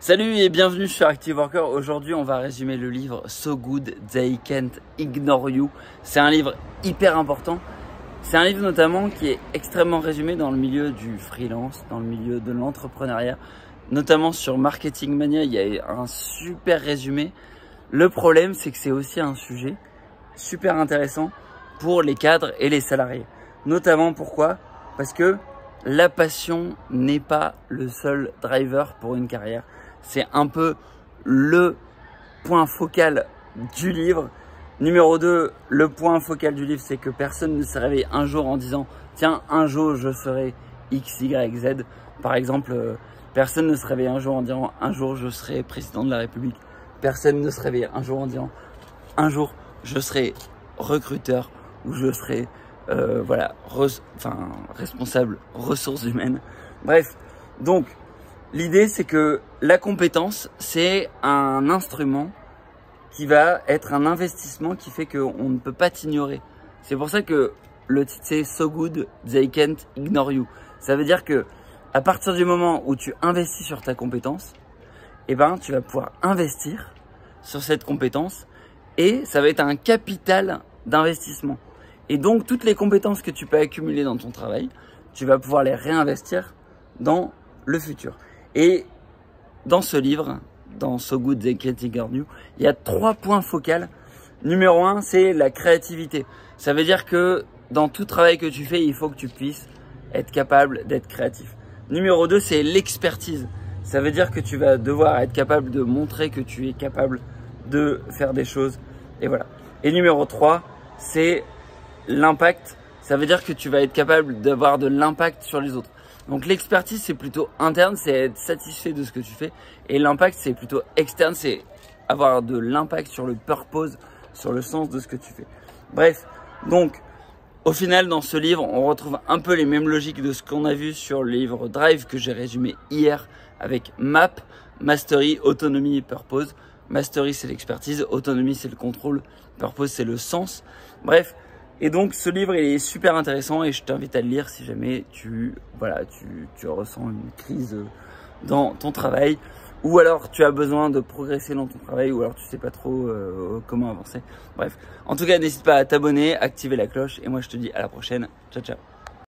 Salut et bienvenue sur Active Worker. Aujourd'hui, on va résumer le livre So Good They Can't Ignore You. C'est un livre hyper important. C'est un livre notamment qui est extrêmement résumé dans le milieu du freelance, dans le milieu de l'entrepreneuriat, notamment sur Marketing Mania. Il y a un super résumé. Le problème, c'est que c'est aussi un sujet super intéressant pour les cadres et les salariés. Notamment pourquoi? Parce que la passion n'est pas le seul driver pour une carrière. C'est un peu le point focal du livre. Numéro 2, le point focal du livre, c'est que personne ne s'est réveillé un jour en disant « Tiens, un jour, je serai X, Y, Z ». Par exemple, personne ne se réveille un jour en disant « Un jour, je serai président de la République ». Personne ne se réveille un jour en disant « Un jour, je serai recruteur » ou « Je serai responsable ressources humaines ». Bref, donc, l'idée, c'est que la compétence, c'est un instrument qui va être un investissement qui fait qu'on ne peut pas t'ignorer. C'est pour ça que le titre, c'est So Good They Can't Ignore You. Ça veut dire que à partir du moment où tu investis sur ta compétence, eh ben, tu vas pouvoir investir sur cette compétence et ça va être un capital d'investissement. Et donc, toutes les compétences que tu peux accumuler dans ton travail, tu vas pouvoir les réinvestir dans le futur. Et dans ce livre, dans So Good They Can't Ignore You, il y a 3 points focaux. Numéro 1, c'est la créativité. Ça veut dire que dans tout travail que tu fais, il faut que tu puisses être capable d'être créatif. Numéro 2, c'est l'expertise. Ça veut dire que tu vas devoir être capable de montrer que tu es capable de faire des choses. Et voilà. Et numéro 3, c'est l'impact. Ça veut dire que tu vas être capable d'avoir de l'impact sur les autres. Donc l'expertise, c'est plutôt interne, c'est être satisfait de ce que tu fais. Et l'impact, c'est plutôt externe, c'est avoir de l'impact sur le purpose, sur le sens de ce que tu fais. Bref, donc au final, dans ce livre, on retrouve un peu les mêmes logiques de ce qu'on a vu sur le livre Drive que j'ai résumé hier avec MAP, Mastery, Autonomie et Purpose. Mastery, c'est l'expertise, Autonomie, c'est le contrôle, Purpose, c'est le sens. Bref. Et donc ce livre il est super intéressant et je t'invite à le lire si jamais tu ressens une crise dans ton travail ou alors tu as besoin de progresser dans ton travail ou alors tu sais pas trop comment avancer. Bref, en tout cas n'hésite pas à t'abonner, activer la cloche et moi je te dis à la prochaine. Ciao ciao.